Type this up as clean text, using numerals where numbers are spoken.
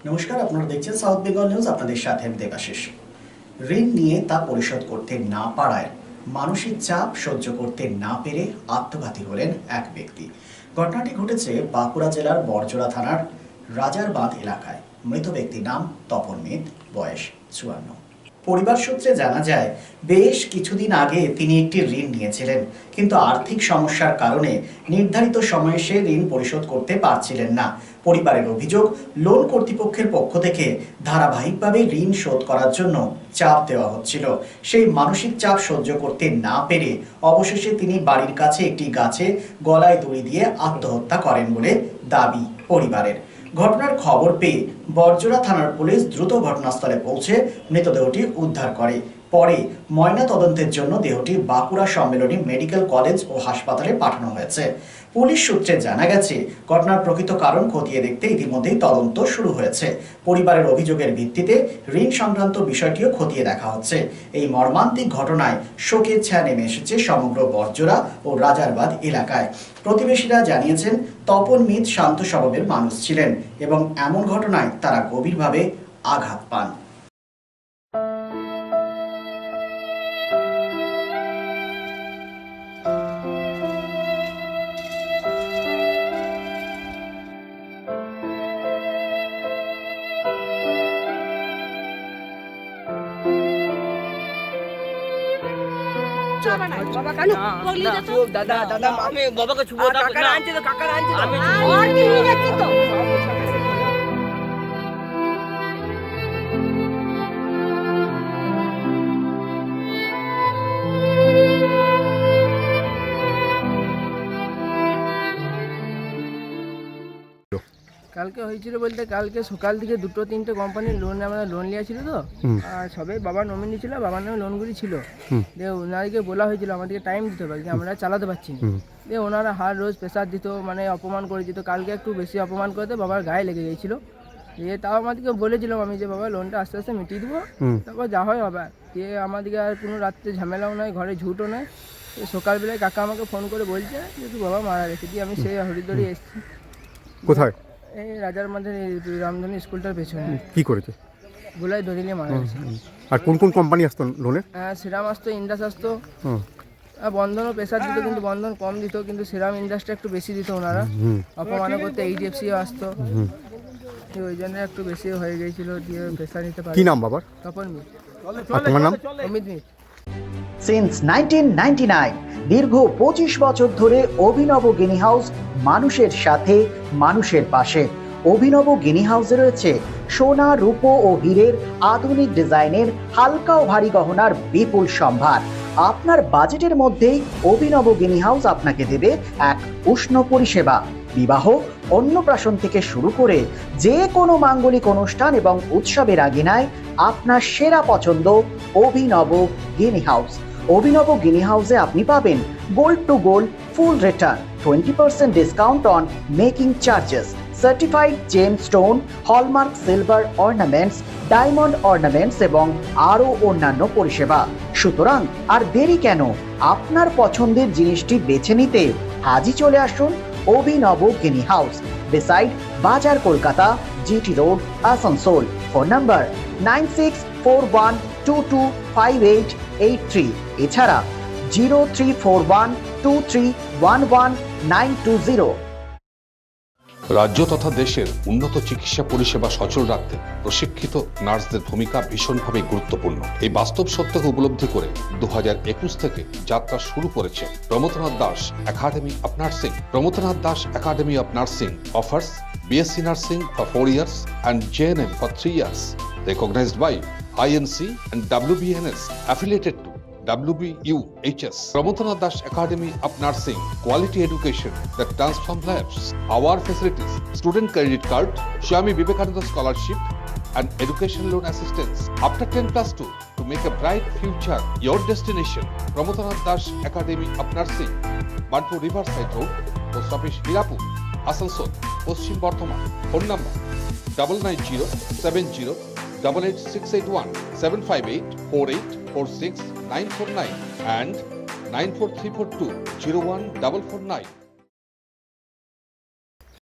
নমস্কার, আপনারা দেখছেন সাউথ বেঙ্গল নিউজ। আপনাদের সাথে আমি দেবাশিস। ঋণ নিয়ে তা পরিশোধ করতে না পারায় মানসিক চাপ সহ্য করতে না পেরে আত্মঘাতী হলেন এক ব্যক্তি। ঘটনাটি ঘটেছে বাঁকুড়া জেলার বড়জোড়া থানার রাজারবাঁধ এলাকায়। মৃত ব্যক্তির নাম তপন মিত, বয়স 54। পরিবার সূত্রে জানা যায়, বেশ কিছুদিন আগে তিনি একটি ঋণ নিয়েছিলেন, কিন্তু আর্থিক সমস্যার কারণে নির্ধারিত সময়ে সে ঋণ পরিশোধ করতে পারছিলেন না। পরিবারের অভিযোগ, লোন কর্তৃপক্ষের পক্ষ থেকে ধারাবাহিকভাবে ঋণ শোধ করার জন্য চাপ দেওয়া হচ্ছিল। সেই মানসিক চাপ সহ্য করতে না পেরে অবশেষে তিনি বাড়ির কাছে একটি গাছে গলায় দড়ি দিয়ে আত্মহত্যা করেন বলে দাবি পরিবারের। ঘটনার খবর পেয়ে বড়জোড়া থানার পুলিশ দ্রুত ঘটনাস্থলে পৌঁছে মৃতদেহটি উদ্ধার করে। পরে ময়না তদন্তের জন্য দেহটি বাঁকুড়া সম্মেলনী মেডিকেল কলেজ ও হাসপাতালে পাঠানো হয়েছে। পুলিশ সূত্রে জানা গেছে, ঘটনার প্রকৃত কারণ খতিয়ে দেখতে ইতিমধ্যেই তদন্ত শুরু হয়েছে। পরিবারের অভিযোগের ভিত্তিতে ঋণ সংক্রান্ত বিষয়টিও খতিয়ে দেখা হচ্ছে। এই মর্মান্তিক ঘটনায় শোকের ছায়া নেমে এসেছে সমগ্র বড়জোড়া ও রাজারবাঁধ এলাকায়। প্রতিবেশীরা জানিয়েছেন, তপন মিত শান্ত স্বভাবের মানুষ ছিলেন এবং এমন ঘটনায় তারা গভীরভাবে আঘাত পান। বাবা কেন দাদা দাদা আমি বাবাকে ছুবো না, কাকা আনছে তো, কাকা আনছে তো, আমি আর কি নিয়ে যাচ্ছি তো। কালকে হয়েছিল বলতে, কালকে সকাল থেকে 2-3টে কোম্পানির আমরা লোন নিয়েছিল তো, আর সবাই বাবার নমিনি ছিল, বাবার নামে লোনগুলি ছিল। দিয়ে ওনাদেরকে বলা হয়েছিল আমাদেরকে টাইম দিতে হবে, যে আমরা চালাতে পারছি না। দিয়ে ওনারা হার রোজ প্রেশার দিত, মানে অপমান করে দিত। কালকে একটু বেশি অপমান করতে বাবার গায়ে লেগে গিয়েছিল। দিয়ে তাও আমাদেরকে বলেছিলাম আমি, যে বাবা লোনটা আস্তে আস্তে মিটিয়ে দেবো, তারপর যা হয় হবে। দিয়ে আমাদেরকে আর কোনো রাত্রে ঝামেলাও নয়, ঘরে ঝুটও নয়। সকালবেলায় কাকা আমাকে ফোন করে বলছে যে তুই বাবা মারা গেছে। দিয়ে আমি সেই হরিদ্বারে এসেছি। কোথায়? এই রাজার মাঝে রামধনী স্কুলটার পেছনে। কি করেছে? গোলায় দড়ি নিয়ে মারা গেছে। আর কোন কোন কোম্পানি আসতো লোনের? শ্রীরাম আসতো, ইন্ডাস আসতো, বন্ধনও প্রেশার দিত, কিন্তু বন্ধন কম দিত, কিন্তু শ্রীরাম ইন্ডাসটা একটু বেশি দিত ওনারা। অপমান করতে এইচডিএফসিও আসতো, ওই জন্য একটু বেশি হয়ে গিয়েছিল। দিয়ে প্রেশার নিতে পারে। কি নাম বাবার? তপন মিত। আর তোমার নাম? অমিত মিত। সিন্স 1999 দীর্ঘ 25 বছর ধরে অভিনব গিনি হাউস মানুষের সাথে, মানুষের পাশে। অভিনব গিনি হাউসে রয়েছে সোনা, রূপো ও হীরের আধুনিক ডিজাইনের হালকা ও ভারী গহনার বিপুল সম্ভার। আপনার বাজেটের মধ্যেই অভিনব গিনি হাউস আপনাকে দেবে এক উষ্ণ পরিষেবা। বিবাহ, অন্নপ্রাশন থেকে শুরু করে যে কোনো মাঙ্গলিক অনুষ্ঠান এবং উৎসবের আগিনায় আপনার সেরা পছন্দ অভিনব গিনি হাউস। অভিনব গিনি হাউসে আপনি পাবেন gold to gold full return, 20% discount on making charges, certified gem stone, hallmark silver ornaments, diamond ornaments এবং আরও অন্যান্য পরিষেবা। সুতরাং আর দেরি কেন? আপনার পছন্দের জিনিসটি বেছে নিতে আজই চলে আসুন অভিনব গিনি হাউস, বিসাইড বাজার, Kolkata, GT road, Asansol. Phone number 9641225883, এছাড়া 0341231190। রাজ্য তথা দেশের উন্নত চিকিৎসা পরিষেবা সচল রাখতে প্রশিক্ষিত নার্সদের ভূমিকা ভীষণভাবে গুরুত্বপূর্ণ। এই বাস্তব সত্যকে উপলব্ধি করে 2021 থেকে যাত্রা শুরু করেছে Pramathanath Das academy of nursing. Pramathanath Das academy of nursing offers BSc Nursing for 4 years and JNM for 3 years, recognized by INC and WBNS, affiliated to WBUHS. Pramothanath Das Academy of Nursing, quality education that transforms lives. Our facilities: student credit card, Swami Vivekananda scholarship, and education loan assistance. After 10+2, to make a bright future your destination. Pramothanath Das Academy of Nursing, Banpur Riverside Road, Post Office Hirapur, Asansol, Paschim Bardhaman. Phone number 9907088681, 7584846 949 and 94342 01449.